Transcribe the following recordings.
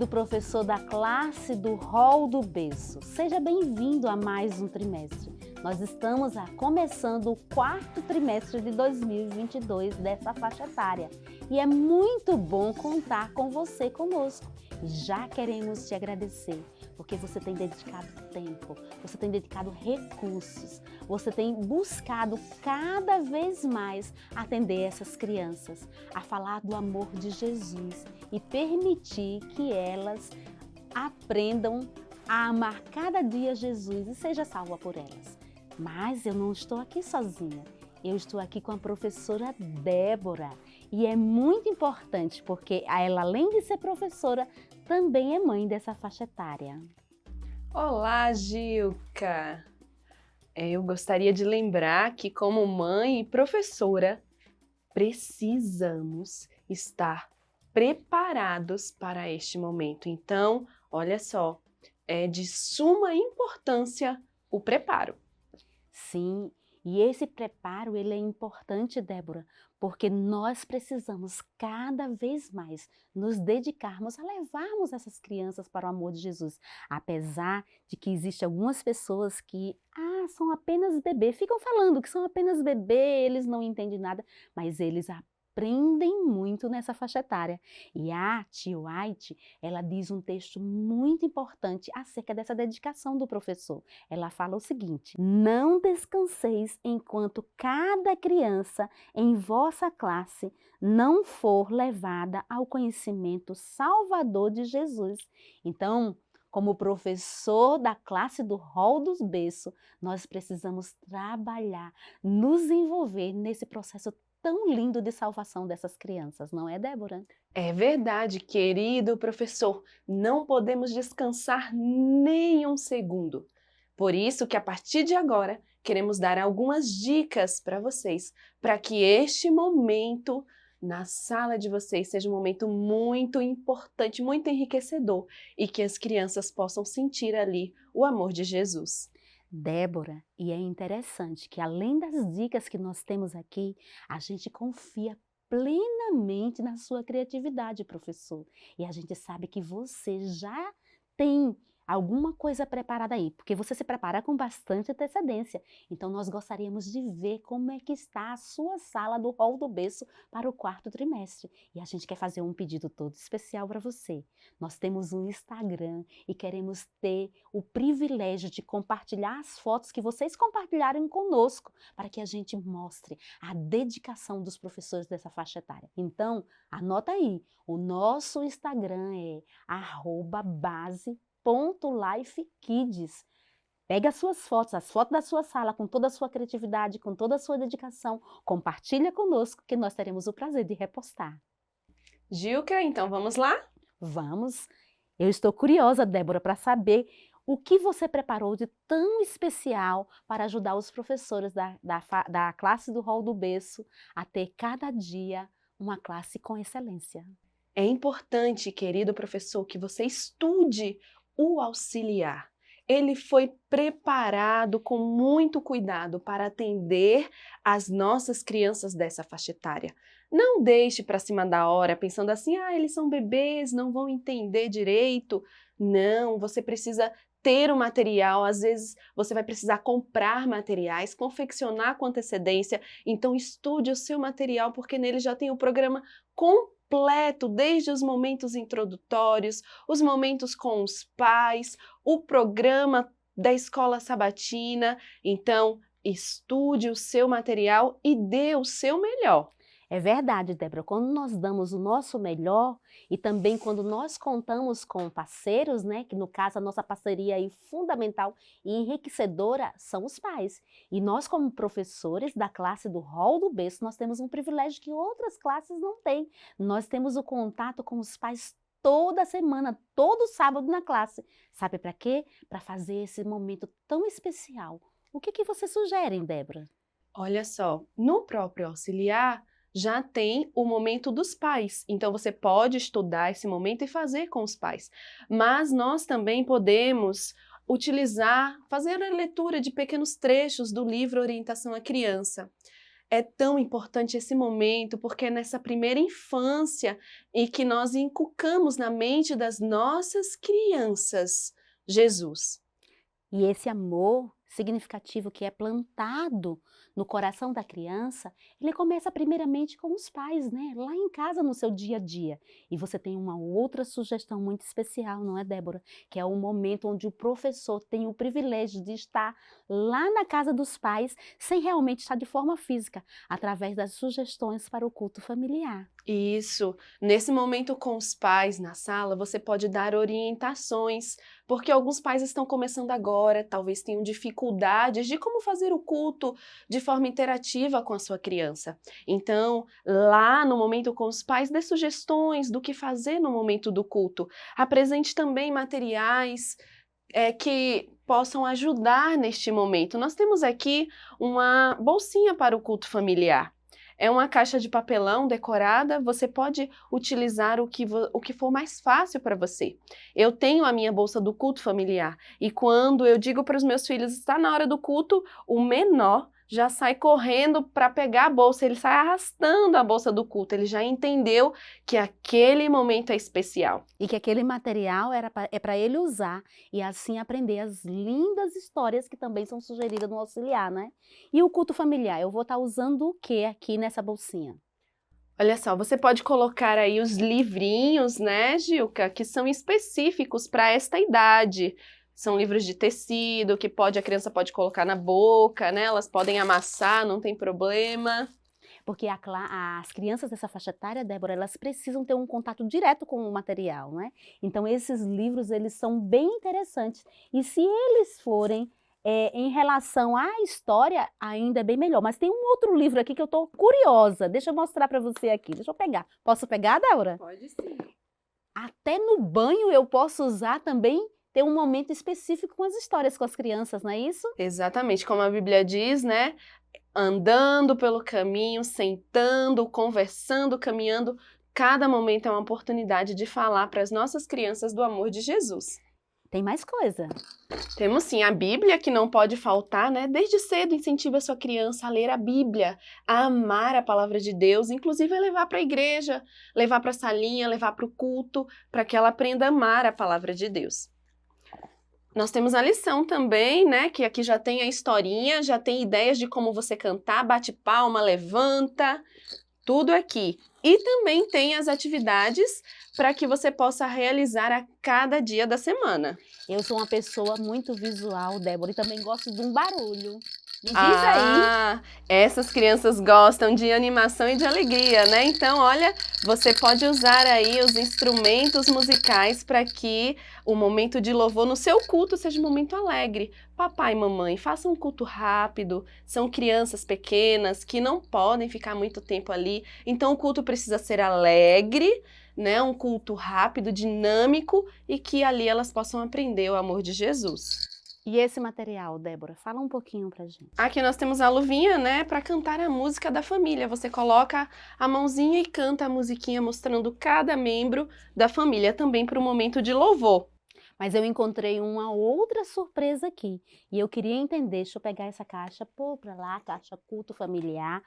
querido professor da classe do Hall do Berço. Seja bem-vindo a mais um trimestre. Nós estamos começando o quarto trimestre de 2022 dessa faixa etária. E é muito bom contar com você conosco. E já queremos te agradecer, porque você tem dedicado tempo, você tem dedicado recursos, você tem buscado cada vez mais atender essas crianças, a falar do amor de Jesus e permitir que elas aprendam a amar cada dia Jesus e seja salva por elas. Mas eu não estou aqui sozinha, eu estou aqui com a professora Débora e é muito importante porque ela, além de ser professora, também é mãe dessa faixa etária. Olá, Gilca! Eu gostaria de lembrar que, como mãe e professora, precisamos estar preparados para este momento. Então, olha só, é de suma importância o preparo. Sim, e esse preparo ele é importante, Débora, porque nós precisamos cada vez mais nos dedicarmos a levarmos essas crianças para o amor de Jesus. Apesar de que existem algumas pessoas que são apenas bebê, ficam falando que são apenas bebê, eles não entendem nada, mas eles aprendem muito nessa faixa etária. E a tia White, ela diz um texto muito importante acerca dessa dedicação do professor. Ela fala o seguinte: não descanseis enquanto cada criança em vossa classe não for levada ao conhecimento salvador de Jesus. Então, como professor da classe do Hall dos Berço, nós precisamos trabalhar, nos envolver nesse processo tão lindo de salvação dessas crianças, não é, Débora? É verdade, querido professor, não podemos descansar nem um segundo. Por isso que a partir de agora queremos dar algumas dicas para vocês, para que este momento na sala de vocês seja um momento muito importante, muito enriquecedor e que as crianças possam sentir ali o amor de Jesus. Débora, e é interessante que além das dicas que nós temos aqui, a gente confia plenamente na sua criatividade, professor. E a gente sabe que você já tem alguma coisa preparada aí, porque você se prepara com bastante antecedência. Então nós gostaríamos de ver como é que está a sua sala do Hall do Berço para o quarto trimestre. E a gente quer fazer um pedido todo especial para você. Nós temos um Instagram e queremos ter o privilégio de compartilhar as fotos que vocês compartilharem conosco, para que a gente mostre a dedicação dos professores dessa faixa etária. Então, anota aí, o nosso Instagram é @base.lifekids. Pega as suas fotos, as fotos da sua sala, com toda a sua criatividade, com toda a sua dedicação, compartilha conosco que nós teremos o prazer de repostar. Gilca, então vamos lá? Vamos! Eu estou curiosa, Débora, para saber o que você preparou de tão especial para ajudar os professores da classe do Hall do Berço a ter cada dia uma classe com excelência. É importante, querido professor, que você estude o auxiliar. Ele foi preparado com muito cuidado para atender as nossas crianças dessa faixa etária. Não deixe para cima da hora pensando assim, eles são bebês, não vão entender direito. Não, você precisa ter o material, às vezes você vai precisar comprar materiais, confeccionar com antecedência, então estude o seu material porque nele já tem o programa completo, desde os momentos introdutórios, os momentos com os pais, o programa da escola sabatina. Então, estude o seu material e dê o seu melhor. É verdade, Débora, quando nós damos o nosso melhor e também quando nós contamos com parceiros, né, que no caso a nossa parceria aí fundamental e enriquecedora são os pais. E nós como professores da classe do Hall do Berço, nós temos um privilégio que outras classes não têm. Nós temos o contato com os pais toda semana, todo sábado na classe. Sabe para quê? Para fazer esse momento tão especial. O que você sugere, Débora? Olha só, no próprio auxiliar, já tem o momento dos pais, então você pode estudar esse momento e fazer com os pais. Mas nós também podemos fazer a leitura de pequenos trechos do livro Orientação à Criança. é tão importante esse momento, porque é nessa primeira infância em que nós inculcamos na mente das nossas crianças Jesus. E esse amor significativo que é plantado no coração da criança, ele começa primeiramente com os pais, né? Lá em casa, no seu dia a dia. E você tem uma outra sugestão muito especial, não é, Débora? Que é o momento onde o professor tem o privilégio de estar lá na casa dos pais, sem realmente estar de forma física, através das sugestões para o culto familiar. Isso, nesse momento com os pais na sala, você pode dar orientações, porque alguns pais estão começando agora, talvez tenham dificuldades de como fazer o culto de forma interativa com a sua criança. Então, lá no momento com os pais, dê sugestões do que fazer no momento do culto. Apresente também materiais que possam ajudar neste momento. Nós temos aqui uma bolsinha para o culto familiar. É uma caixa de papelão decorada, você pode utilizar o que for mais fácil para você. Eu tenho a minha bolsa do culto familiar e quando eu digo para os meus filhos, está na hora do culto, o menor já sai correndo para pegar a bolsa, ele sai arrastando a bolsa do culto, ele já entendeu que aquele momento é especial. E que aquele material é para ele usar e assim aprender as lindas histórias que também são sugeridas no auxiliar, né? E o culto familiar, eu vou estar usando o que aqui nessa bolsinha? Olha só, você pode colocar aí os livrinhos, né, Gilca, que são específicos para esta idade. São livros de tecido que a criança pode colocar na boca, né? Elas podem amassar, não tem problema. Porque as crianças dessa faixa etária, Débora, elas precisam ter um contato direto com o material, né? Então esses livros, eles são bem interessantes. E se eles forem em relação à história, ainda é bem melhor. Mas tem um outro livro aqui que eu estou curiosa. Deixa eu mostrar para você aqui. Deixa eu pegar. Posso pegar, Débora? Pode sim. Até no banho eu posso usar também, ter um momento específico com as histórias com as crianças, não é isso? Exatamente, como a Bíblia diz, né? Andando pelo caminho, sentando, conversando, caminhando, cada momento é uma oportunidade de falar para as nossas crianças do amor de Jesus. Tem mais coisa. Temos sim a Bíblia, que não pode faltar, né? Desde cedo incentive a sua criança a ler a Bíblia, a amar a palavra de Deus, inclusive a levar para a igreja, levar para a salinha, levar para o culto, para que ela aprenda a amar a palavra de Deus. Nós temos a lição também, né? Que aqui já tem a historinha, já tem ideias de como você cantar, bate palma, levanta, tudo aqui. E também tem as atividades para que você possa realizar a cada dia da semana. Eu sou uma pessoa muito visual, Débora, e também gosto de um barulho. Me diz aí. Essas crianças gostam de animação e de alegria, né? Então, olha, você pode usar aí os instrumentos musicais para que o momento de louvor no seu culto seja um momento alegre. Papai e mamãe, façam um culto rápido, são crianças pequenas que não podem ficar muito tempo ali, então o culto precisa ser alegre, né? Um culto rápido, dinâmico e que ali elas possam aprender o amor de Jesus. E esse material, Débora, fala um pouquinho pra gente. Aqui nós temos a luvinha, né, para cantar a música da família. Você coloca a mãozinha e canta a musiquinha mostrando cada membro da família, também para o momento de louvor. Mas eu encontrei uma outra surpresa aqui. E eu queria entender, deixa eu pegar essa caixa, pôr pra lá, caixa culto familiar.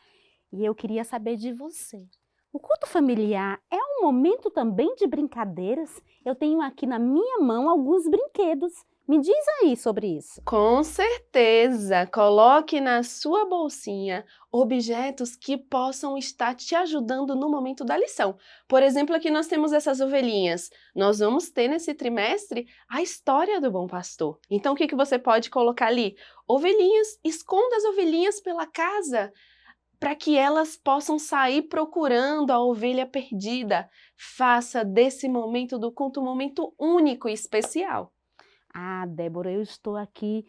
E eu queria saber de você. O culto familiar é um momento também de brincadeiras? Eu tenho aqui na minha mão alguns brinquedos. Me diz aí sobre isso. Com certeza! Coloque na sua bolsinha objetos que possam estar te ajudando no momento da lição. Por exemplo, aqui nós temos essas ovelhinhas. Nós vamos ter nesse trimestre a história do bom pastor. Então, o que você pode colocar ali? Ovelhinhas, esconda as ovelhinhas pela casa, para que elas possam sair procurando a ovelha perdida. Faça desse momento do culto um momento único e especial. Ah, Débora, eu estou aqui,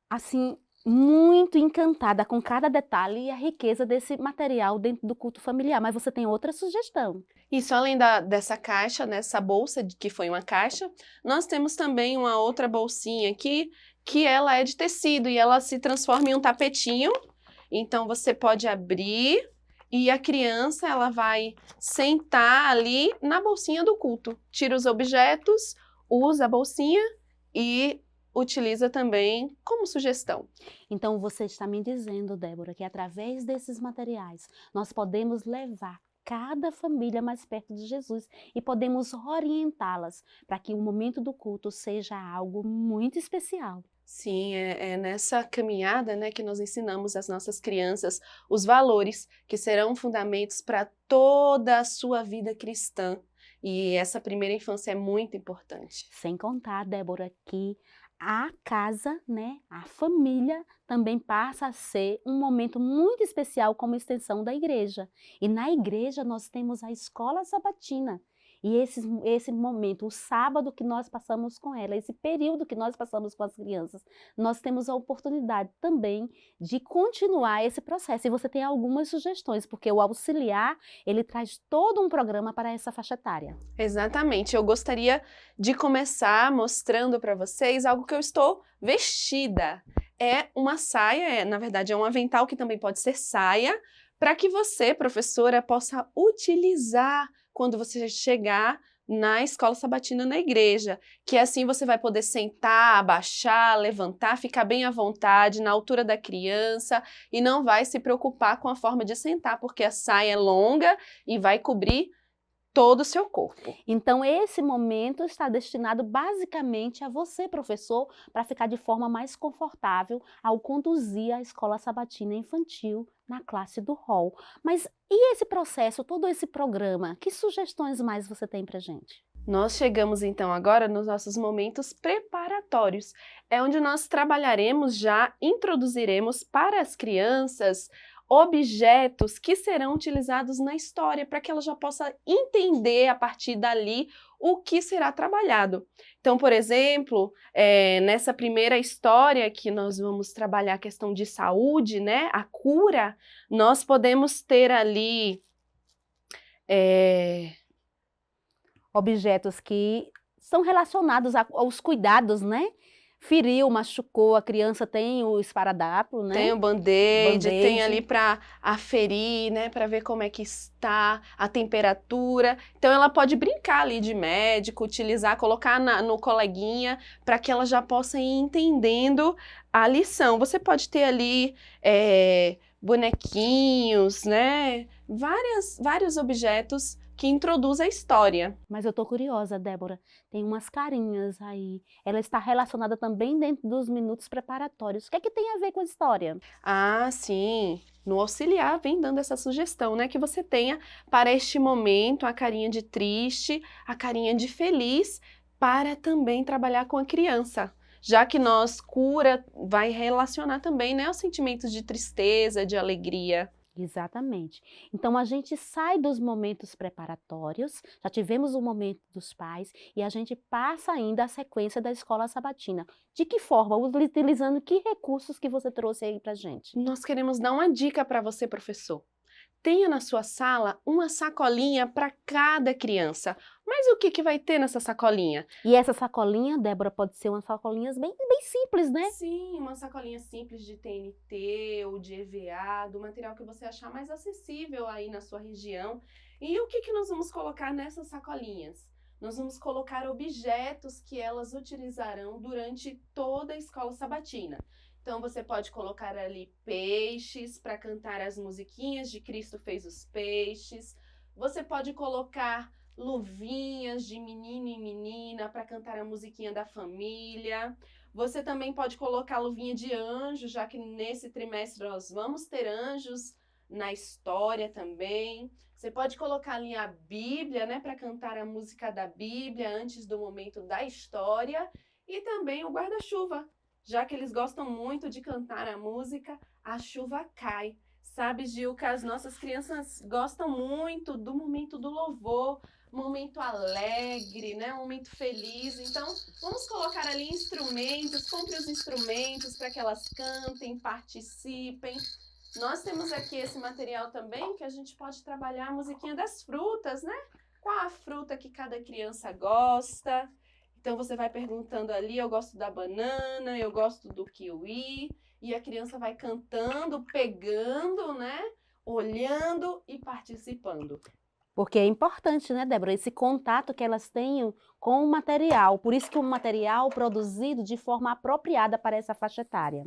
assim, muito encantada com cada detalhe e a riqueza desse material dentro do culto familiar. Mas você tem outra sugestão? Isso, além dessa caixa, nessa bolsa, que foi uma caixa, nós temos também uma outra bolsinha aqui, que ela é de tecido e ela se transforma em um tapetinho. Então, você pode abrir e a criança ela vai sentar ali na bolsinha do culto. Tira os objetos, usa a bolsinha e utiliza também como sugestão. Então, você está me dizendo, Débora, que através desses materiais nós podemos levar cada família mais perto de Jesus e podemos orientá-las para que o momento do culto seja algo muito especial. Sim, é nessa caminhada, né, que nós ensinamos às nossas crianças os valores que serão fundamentos para toda a sua vida cristã. E essa primeira infância é muito importante. Sem contar, Débora, que a casa, né, a família também passa a ser um momento muito especial como extensão da igreja. E na igreja nós temos a escola sabatina. E esse momento, o sábado que nós passamos com ela, esse período que nós passamos com as crianças, nós temos a oportunidade também de continuar esse processo. E você tem algumas sugestões, porque o auxiliar, ele traz todo um programa para essa faixa etária. Exatamente, eu gostaria de começar mostrando para vocês algo que eu estou vestida. É uma saia, na verdade é um avental que também pode ser saia, para que você, professora, possa utilizar quando você chegar na escola sabatina na igreja, que assim você vai poder sentar, abaixar, levantar, ficar bem à vontade, na altura da criança, e não vai se preocupar com a forma de sentar, porque a saia é longa e vai cobrir todo o seu corpo. Então, esse momento está destinado basicamente a você, professor, para ficar de forma mais confortável ao conduzir a escola sabatina infantil na classe do hall. Mas e esse processo, todo esse programa, que sugestões mais você tem para gente? Nós chegamos então agora nos nossos momentos preparatórios. É onde nós trabalharemos introduziremos para as crianças objetos que serão utilizados na história, para que ela já possa entender a partir dali o que será trabalhado. Então, por exemplo, nessa primeira história que nós vamos trabalhar a questão de saúde, né, a cura, nós podemos ter ali Objetos que são relacionados aos cuidados, né? Feriu, machucou, a criança tem o esparadrapo, né? Tem o band-aid, tem ali para aferir, né, para ver como é que está a temperatura. Então ela pode brincar ali de médico, utilizar, colocar no coleguinha, para que ela já possa ir entendendo a lição. Você pode ter ali bonequinhos, né, vários objetos que introduzem a história. Mas eu tô curiosa, Débora, tem umas carinhas aí. Ela está relacionada também dentro dos minutos preparatórios. O que é que tem a ver com a história? Ah, sim. No auxiliar vem dando essa sugestão, né? Que você tenha para este momento a carinha de triste, a carinha de feliz, para também trabalhar com a criança. Já que cura vai relacionar também, né, os sentimentos de tristeza, de alegria. Exatamente. Então a gente sai dos momentos preparatórios, já tivemos o momento dos pais e a gente passa ainda a sequência da escola sabatina. De que forma? Utilizando que recursos que você trouxe aí pra gente? Nós queremos dar uma dica para você, professor. Tenha na sua sala uma sacolinha para cada criança. Mas o que vai ter nessa sacolinha? E essa sacolinha, Débora, pode ser umas sacolinhas bem simples, né? Sim, uma sacolinha simples de TNT ou de EVA, do material que você achar mais acessível aí na sua região. E o que nós vamos colocar nessas sacolinhas? Nós vamos colocar objetos que elas utilizarão durante toda a escola sabatina. Então você pode colocar ali peixes para cantar as musiquinhas de Cristo fez os peixes. Você pode colocar luvinhas de menino e menina para cantar a musiquinha da família. Você também pode colocar luvinha de anjo, já que nesse trimestre nós vamos ter anjos na história também. Você pode colocar ali a Bíblia, né, para cantar a música da Bíblia antes do momento da história. E também o guarda-chuva, já que eles gostam muito de cantar a música A Chuva Cai. Sabe, Gil, que as nossas crianças gostam muito do momento do louvor, momento alegre, né? Um momento feliz. Então, vamos colocar ali instrumentos, compre os instrumentos para que elas cantem, participem. Nós temos aqui esse material também que a gente pode trabalhar a musiquinha das frutas, né? Qual a fruta que cada criança gosta? Então você vai perguntando ali, eu gosto da banana, eu gosto do kiwi, e a criança vai cantando, pegando, né? Olhando e participando. Porque é importante, né, Débora, esse contato que elas tenham com o material. Por isso que o material produzido de forma apropriada para essa faixa etária.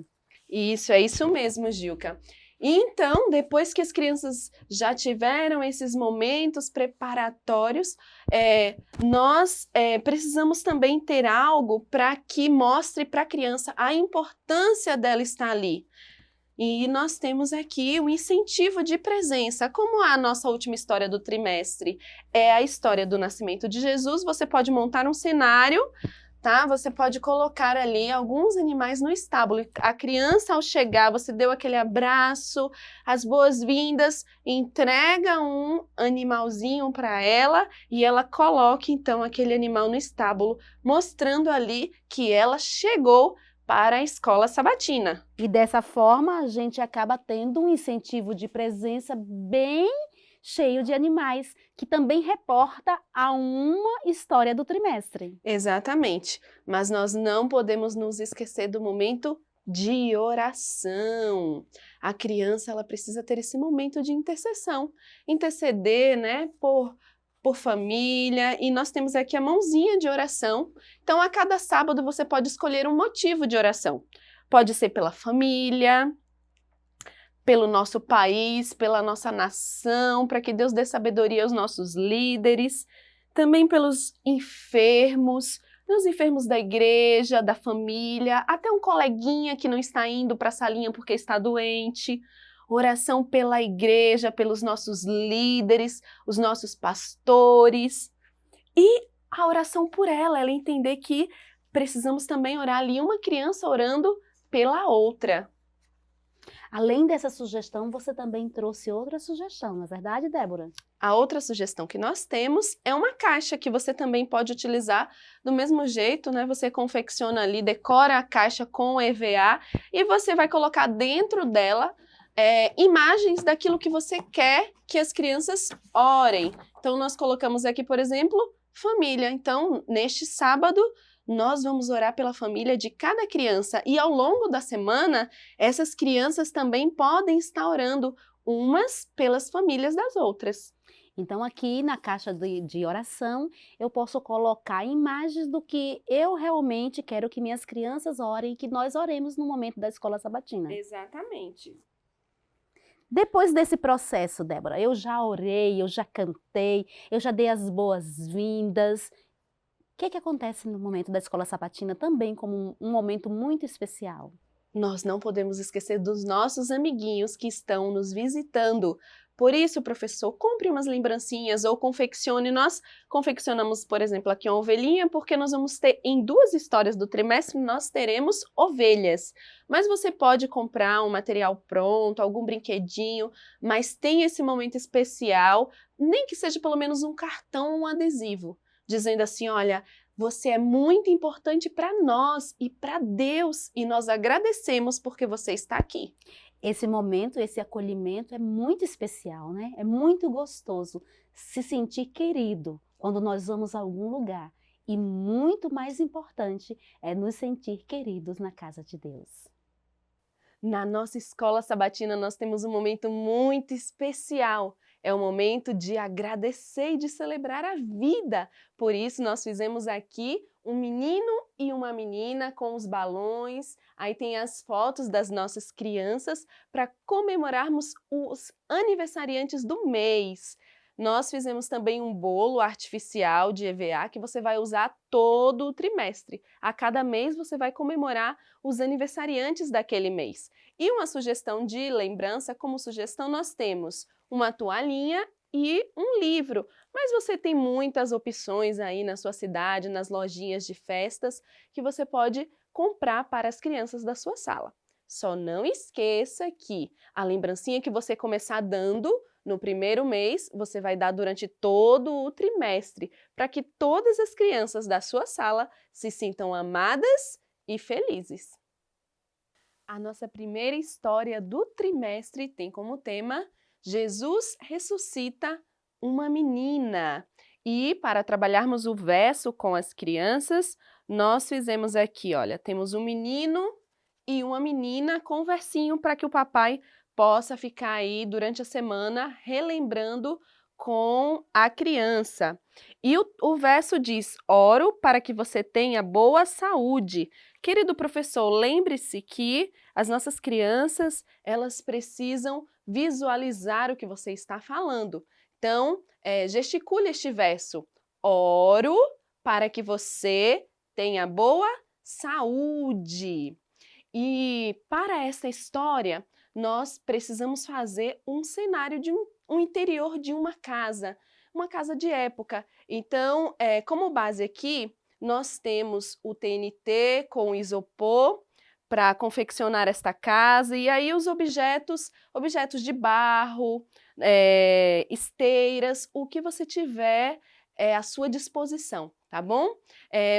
Isso, é isso mesmo, Gilca. E então, depois que as crianças já tiveram esses momentos preparatórios, nós precisamos também ter algo para que mostre para a criança a importância dela estar ali. E nós temos aqui o incentivo de presença. Como a nossa última história do trimestre é a história do nascimento de Jesus, você pode montar um cenário, tá? Você pode colocar ali alguns animais no estábulo. A criança, ao chegar, você deu aquele abraço, as boas-vindas, entrega um animalzinho para ela e ela coloca então aquele animal no estábulo, mostrando ali que ela chegou para a escola sabatina. E dessa forma, a gente acaba tendo um incentivo de presença bem cheio de animais, que também reporta a uma história do trimestre. Exatamente, mas nós não podemos nos esquecer do momento de oração. A criança, ela precisa ter esse momento de intercessão, interceder, né, por família, e nós temos aqui a mãozinha de oração. Então, a cada sábado você pode escolher um motivo de oração. Pode ser pela família, pelo nosso país, pela nossa nação, para que Deus dê sabedoria aos nossos líderes, também pelos enfermos, os enfermos da igreja, da família, até um coleguinha que não está indo para a salinha porque está doente. Oração pela igreja, pelos nossos líderes, os nossos pastores. E a oração por ela entender que precisamos também orar ali, uma criança orando pela outra. Além dessa sugestão, você também trouxe outra sugestão, não é verdade, Débora? A outra sugestão que nós temos é uma caixa que você também pode utilizar do mesmo jeito, né? Você confecciona ali, decora a caixa com EVA e você vai colocar dentro dela imagens daquilo que você quer que as crianças orem. Então, nós colocamos aqui, por exemplo, família. Então, neste sábado, nós vamos orar pela família de cada criança e ao longo da semana, essas crianças também podem estar orando umas pelas famílias das outras. Então, aqui na caixa de oração, eu posso colocar imagens do que eu realmente quero que minhas crianças orem e que nós oremos no momento da escola sabatina. Exatamente. Depois desse processo, Débora, eu já orei, eu já cantei, eu já dei as boas-vindas. O que acontece no momento da escola sabatina também como um momento muito especial? Nós não podemos esquecer dos nossos amiguinhos que estão nos visitando. Por isso, professor, compre umas lembrancinhas ou confeccione. Nós confeccionamos, por exemplo, aqui uma ovelhinha, porque nós vamos ter, em 2 histórias do trimestre, nós teremos ovelhas. Mas você pode comprar um material pronto, algum brinquedinho, mas tem esse momento especial, nem que seja pelo menos um cartão ou um adesivo, dizendo assim, olha, você é muito importante para nós e para Deus, e nós agradecemos porque você está aqui. Esse momento, esse acolhimento é muito especial, né? É muito gostoso se sentir querido quando nós vamos a algum lugar. E muito mais importante é nos sentir queridos na casa de Deus. Na nossa escola sabatina, nós temos um momento muito especial. É o momento de agradecer e de celebrar a vida. Por isso, nós fizemos aqui um menino e uma menina com os balões. Aí tem as fotos das nossas crianças para comemorarmos os aniversariantes do mês. Nós fizemos também um bolo artificial de EVA que você vai usar todo o trimestre. A cada mês você vai comemorar os aniversariantes daquele mês. E uma sugestão de lembrança, como sugestão nós temos uma toalhinha e um livro. Mas você tem muitas opções aí na sua cidade, nas lojinhas de festas, que você pode comprar para as crianças da sua sala. Só não esqueça que a lembrancinha que você começar dando no primeiro mês, você vai dar durante todo o trimestre, para que todas as crianças da sua sala se sintam amadas e felizes. A nossa primeira história do trimestre tem como tema Jesus ressuscita uma menina. E para trabalharmos o verso com as crianças, nós fizemos aqui, olha, temos um menino e uma menina com o versinho para que o papai possa ficar aí durante a semana relembrando com a criança. E o verso diz: oro para que você tenha boa saúde. Querido professor, lembre-se que as nossas crianças, elas precisam visualizar o que você está falando. Então, gesticule este verso. Oro para que você tenha boa saúde. E para essa história, nós precisamos fazer um cenário de um interior de uma casa de época. Então, como base aqui, nós temos o TNT com isopor para confeccionar esta casa, e aí os objetos de barro, esteiras, o que você tiver à sua disposição, tá bom?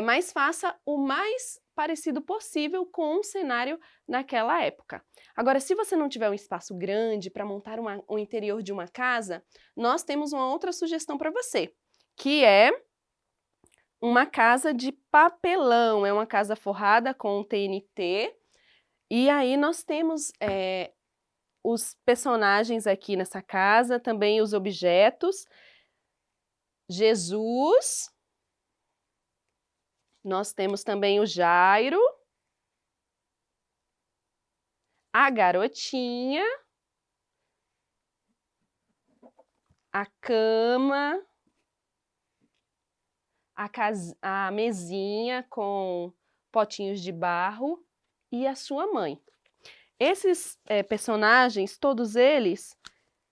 Mas faça o mais parecido possível com um cenário naquela época. Agora, se você não tiver um espaço grande para montar o interior de uma casa, nós temos uma outra sugestão para você, que é uma casa de papelão. É uma casa forrada com TNT. E aí nós temos os personagens aqui nessa casa, também os objetos. Jesus. Nós temos também o Jairo, a garotinha, a cama, a mesinha com potinhos de barro e a sua mãe. Esses personagens, todos eles,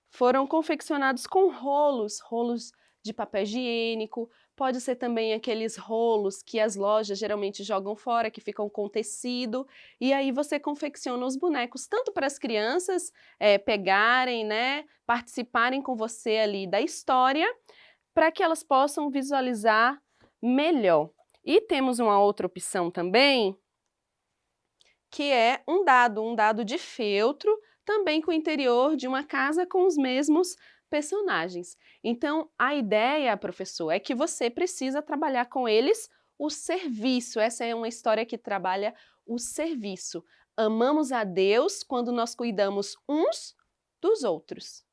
foram confeccionados com rolos de papel higiênico. Pode ser também aqueles rolos que as lojas geralmente jogam fora, que ficam com tecido, e aí você confecciona os bonecos, tanto para as crianças pegarem, né, participarem com você ali da história, para que elas possam visualizar melhor. E temos uma outra opção também, que é um dado de feltro, também com o interior de uma casa com os mesmos personagens. Então, a ideia, professor, é que você precisa trabalhar com eles o serviço. Essa é uma história que trabalha o serviço. Amamos a Deus quando nós cuidamos uns dos outros.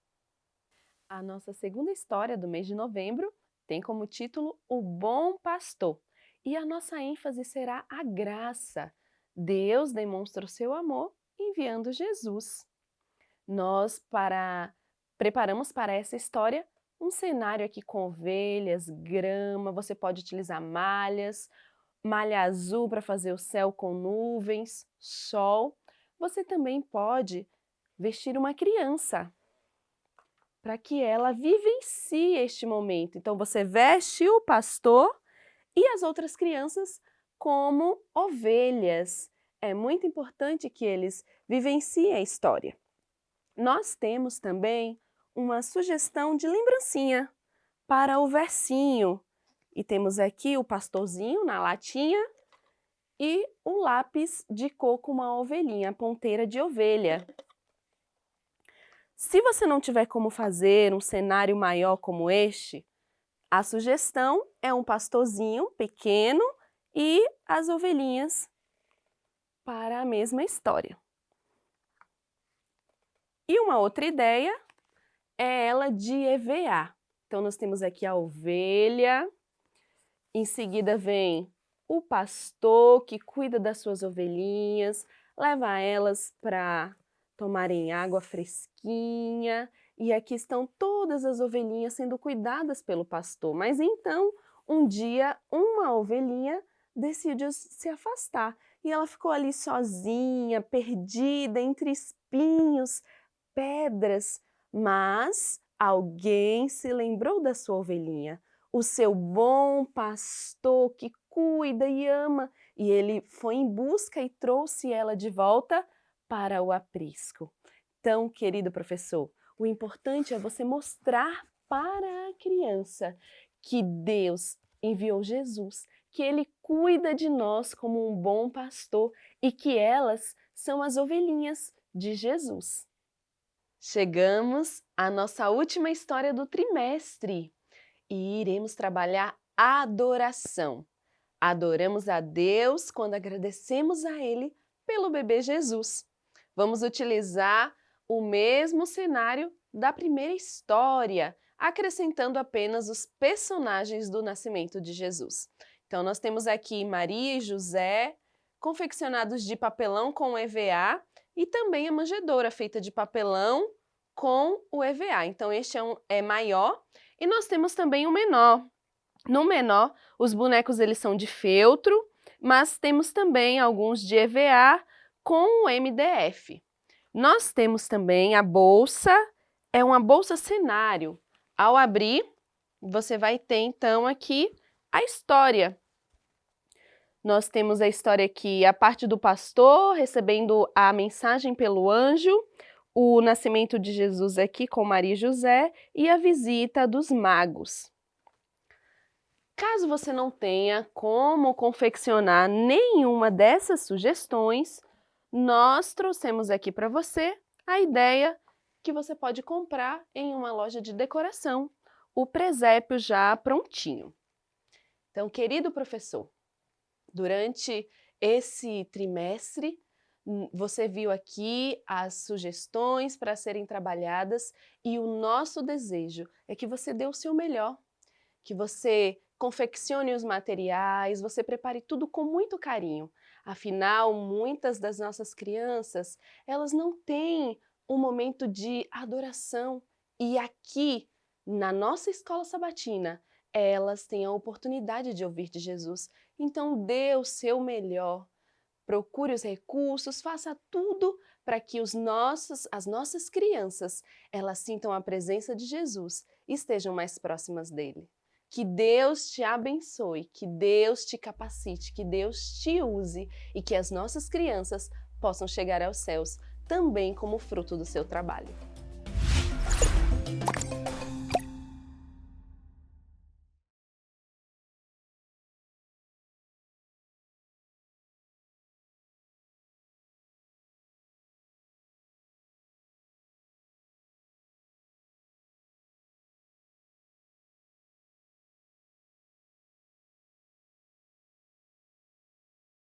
A nossa segunda história do mês de novembro tem como título O Bom Pastor. E a nossa ênfase será a graça. Deus demonstra o seu amor enviando Jesus. Nós preparamos para essa história um cenário aqui com ovelhas, grama, você pode utilizar malha azul para fazer o céu com nuvens, sol. Você também pode vestir uma criança para que ela vivencie este momento. Então você veste o pastor e as outras crianças como ovelhas. É muito importante que eles vivenciem a história. Nós temos também uma sugestão de lembrancinha para o versinho. E temos aqui o pastorzinho na latinha e o lápis de cor com uma ovelhinha, a ponteira de ovelha. Se você não tiver como fazer um cenário maior como este, a sugestão é um pastorzinho pequeno e as ovelhinhas para a mesma história. E uma outra ideia é ela de EVA. Então, nós temos aqui a ovelha, em seguida vem o pastor que cuida das suas ovelhinhas, leva elas para tomarem água fresquinha, e aqui estão todas as ovelhinhas sendo cuidadas pelo pastor. Mas então, um dia, uma ovelhinha decidiu se afastar, e ela ficou ali sozinha, perdida entre espinhos, pedras, mas alguém se lembrou da sua ovelhinha, o seu bom pastor que cuida e ama, e ele foi em busca e trouxe ela de volta para o aprisco. Então, querido professor, o importante é você mostrar para a criança que Deus enviou Jesus, que Ele cuida de nós como um bom pastor e que elas são as ovelhinhas de Jesus. Chegamos à nossa última história do trimestre e iremos trabalhar a adoração. Adoramos a Deus quando agradecemos a Ele pelo bebê Jesus. Vamos utilizar o mesmo cenário da primeira história. acrescentando apenas os personagens do nascimento de Jesus. Então, nós temos aqui Maria e José, confeccionados de papelão com EVA, e também a manjedoura feita de papelão com o EVA. Então, este é maior. E nós temos também o menor. No menor, os bonecos eles são de feltro, mas temos também alguns de EVA com o MDF. Nós temos também a bolsa, é uma bolsa cenário. Ao abrir, você vai ter então aqui a história. Nós temos a história aqui, a parte do pastor recebendo a mensagem pelo anjo, o nascimento de Jesus aqui com Maria e José e a visita dos magos. Caso você não tenha como confeccionar nenhuma dessas sugestões, nós trouxemos aqui para você a ideia que você pode comprar em uma loja de decoração, o presépio já prontinho. Então, querido professor, durante esse trimestre, você viu aqui as sugestões para serem trabalhadas e o nosso desejo é que você dê o seu melhor, que você confeccione os materiais, você prepare tudo com muito carinho. Afinal, muitas das nossas crianças, elas não têm um momento de adoração e aqui, na nossa escola sabatina, elas têm a oportunidade de ouvir de Jesus. Então, dê o seu melhor, procure os recursos, faça tudo para que as nossas crianças, elas sintam a presença de Jesus e estejam mais próximas dele. Que Deus te abençoe, que Deus te capacite, que Deus te use e que as nossas crianças possam chegar aos céus também como fruto do seu trabalho.